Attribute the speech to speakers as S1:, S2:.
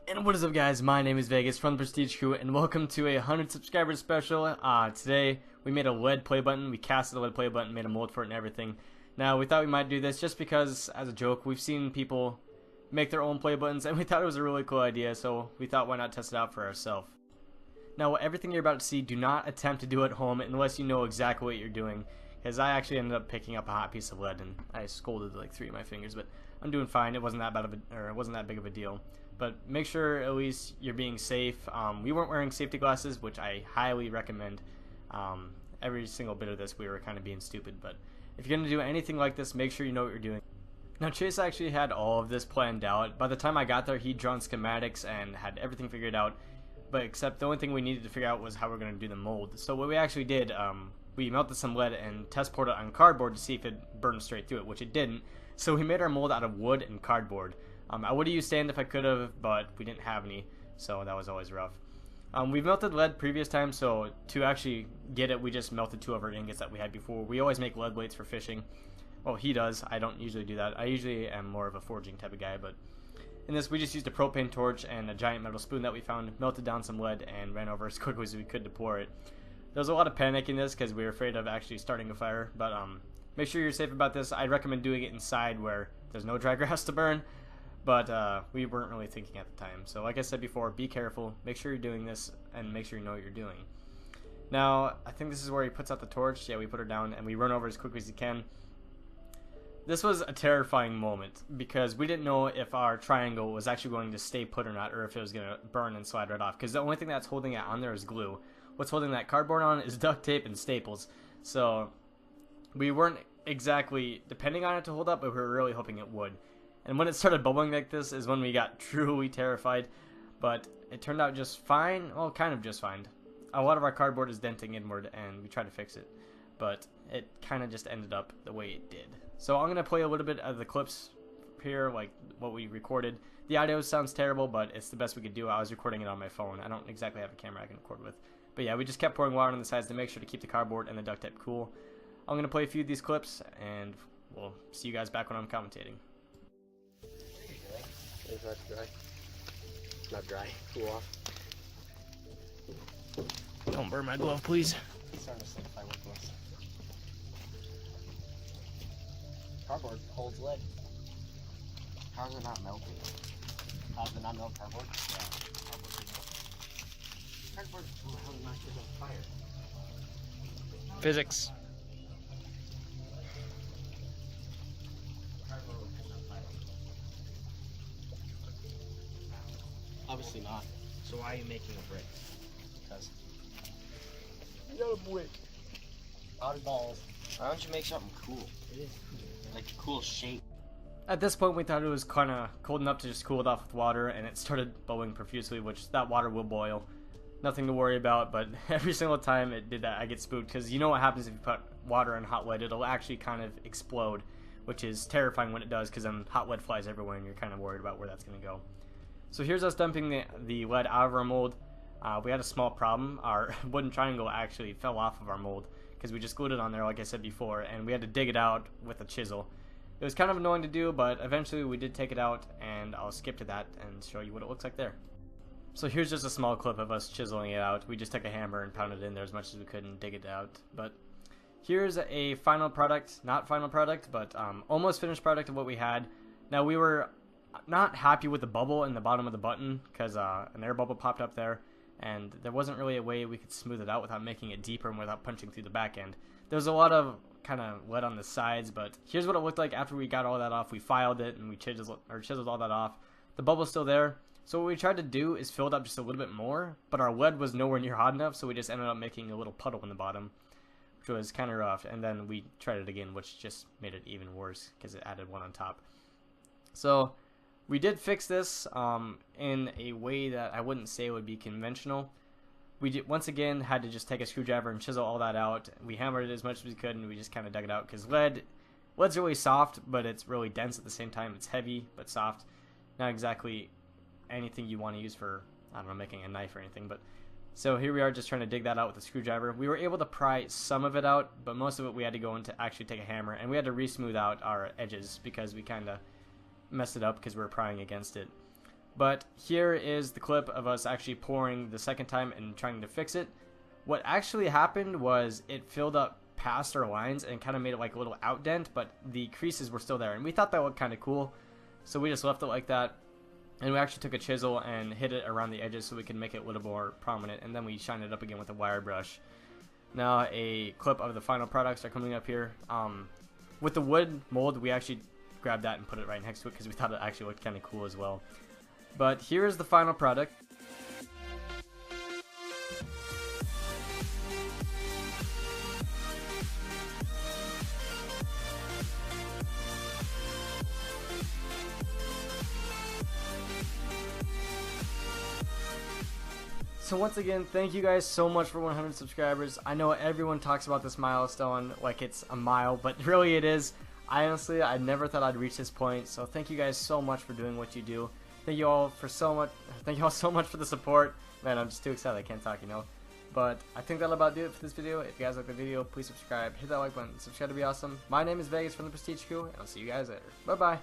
S1: And what is up, guys? My name is Vegas from the Prestige Crew, and welcome to a 100 subscribers special. Today we made a lead play button. We casted a lead play button, made a mold for it and everything. Now we thought we might do this just because, as a joke, we've seen people make their own play buttons, and we thought it was a really cool idea, so we thought why not test it out for ourselves. Now, everything you're about to see, do not attempt to do at home unless you know exactly what you're doing, because I actually ended up picking up a hot piece of lead and I scolded like 3 of my fingers, but I'm doing fine. It wasn't that big of a deal. But make sure at least you're being safe. We weren't wearing safety glasses, which I highly recommend. Every single bit of this, we were kind of being stupid. But if you're going to do anything like this, make sure you know what you're doing. Now, Chase actually had all of this planned out. By the time I got there, he'd drawn schematics and had everything figured out. But except the only thing we needed to figure out was how we're going to do the mold. So what we actually did, we melted some lead and test poured it on cardboard to see if it burned straight through it, which it didn't. So we made our mold out of wood and cardboard. I would have used sand if I could have, but we didn't have any, so that was always rough. We've melted lead previous times, so to actually get it, we just melted 2 of our ingots that we had before. We always make lead weights for fishing. Well, he does. I don't usually do that. I usually am more of a forging type of guy, but in this, we just used a propane torch and a giant metal spoon that we found, melted down some lead, and ran over as quickly as we could to pour it. There was a lot of panic in this because we were afraid of actually starting a fire, but make sure you're safe about this. I'd recommend doing it inside where there's no dry grass to burn. But we weren't really thinking at the time. So like I said before, be careful. Make sure you're doing this and make sure you know what you're doing. Now, I think this is where he puts out the torch. Yeah, we put her down and we run over as quickly as we can. This was a terrifying moment because we didn't know if our triangle was actually going to stay put or not, or if it was going to burn and slide right off. Because the only thing that's holding it on there is glue. What's holding that cardboard on is duct tape and staples. So we weren't exactly depending on it to hold up, but we were really hoping it would. And when it started bubbling like this is when we got truly terrified, but it turned out just fine. Well, kind of just fine. A lot of our cardboard is denting inward, and we tried to fix it, but it kind of just ended up the way it did. So I'm going to play a little bit of the clips here, like what we recorded. The audio sounds terrible, but it's the best we could do. I was recording it on my phone. I don't exactly have a camera I can record with. But yeah, we just kept pouring water on the sides to make sure to keep the cardboard and the duct tape cool. I'm going to play a few of these clips, and we'll see you guys back when I'm commentating.
S2: Is that dry? Not dry. Cool off.
S1: Don't burn my glove, please.
S2: It's starting to solidify with gloves. Cardboard holds lead. How's it not melting? How's it not melt cardboard? Yeah. Cardboard can melt. Cardboard will help not get on fire.
S1: Physics.
S2: Obviously not.
S1: So why are you making a brick?
S2: Because you got a brick. Oddballs. Why don't you make something cool? It is cool. Like a cool shape.
S1: At this point, we thought it was kind of cold enough to just cool it off with water, and it started bubbling profusely, which that water will boil. Nothing to worry about, but every single time it did that, I get spooked, because you know what happens if you put water in hot lead? It'll actually kind of explode, which is terrifying when it does, because then hot lead flies everywhere, and you're kind of worried about where that's going to go. So here's us dumping the lead out of our mold. We had a small problem. Our wooden triangle actually fell off of our mold because we just glued it on there like I said before, and we had to dig it out with a chisel. It was kind of annoying to do, but eventually we did take it out, and I'll skip to that and show you what it looks like there. So here's just a small clip of us chiseling it out. We just took a hammer and pounded it in there as much as we could and dig it out. But here's a final product, not final product, but almost finished product of what we had. Now we were not happy with the bubble in the bottom of the button because an air bubble popped up there, and there wasn't really a way we could smooth it out without making it deeper and without punching through the back end. There's a lot of kind of lead on the sides, but here's what it looked like after we got all that off. We filed it and we chiseled all that off. The bubble's still there, so what we tried to do is fill it up just a little bit more, but our lead was nowhere near hot enough, so we just ended up making a little puddle in the bottom, which was kind of rough. And then we tried it again, which just made it even worse because it added one on top. So we did fix this in a way that I wouldn't say would be conventional. We once again had to just take a screwdriver and chisel all that out. We hammered it as much as we could, and we just kind of dug it out because lead's really soft, but it's really dense at the same time. It's heavy but soft. Not exactly anything you want to use for, I don't know, making a knife or anything. But so here we are just trying to dig that out with a screwdriver. We were able to pry some of it out, but most of it we had to go in to actually take a hammer, and we had to re-smooth out our edges because we kind of messed it up because we were prying against it. But here is the clip of us actually pouring the second time and trying to fix it. What actually happened was it filled up past our lines and kind of made it like a little outdent, but the creases were still there, and we thought that looked kind of cool, so we just left it like that. And we actually took a chisel and hit it around the edges so we could make it a little more prominent, and then we shined it up again with a wire brush. Now a clip of the final products are coming up here. With the wood mold, we actually grabbed that and put it right next to it because we thought it actually looked kind of cool as well. But here is the final product. So once again, thank you guys so much for 100 subscribers. I know everyone talks about this milestone like it's a mile, but really it is. I never thought I'd reach this point, so thank you guys so much for doing what you do. Thank you all so much for the support. Man, I'm just too excited, I can't talk, you know. But I think that'll about do it for this video. If you guys like the video, please subscribe, hit that like button, subscribe to be awesome. My name is Vegas from the Prestige Crew, and I'll see you guys later. Bye bye.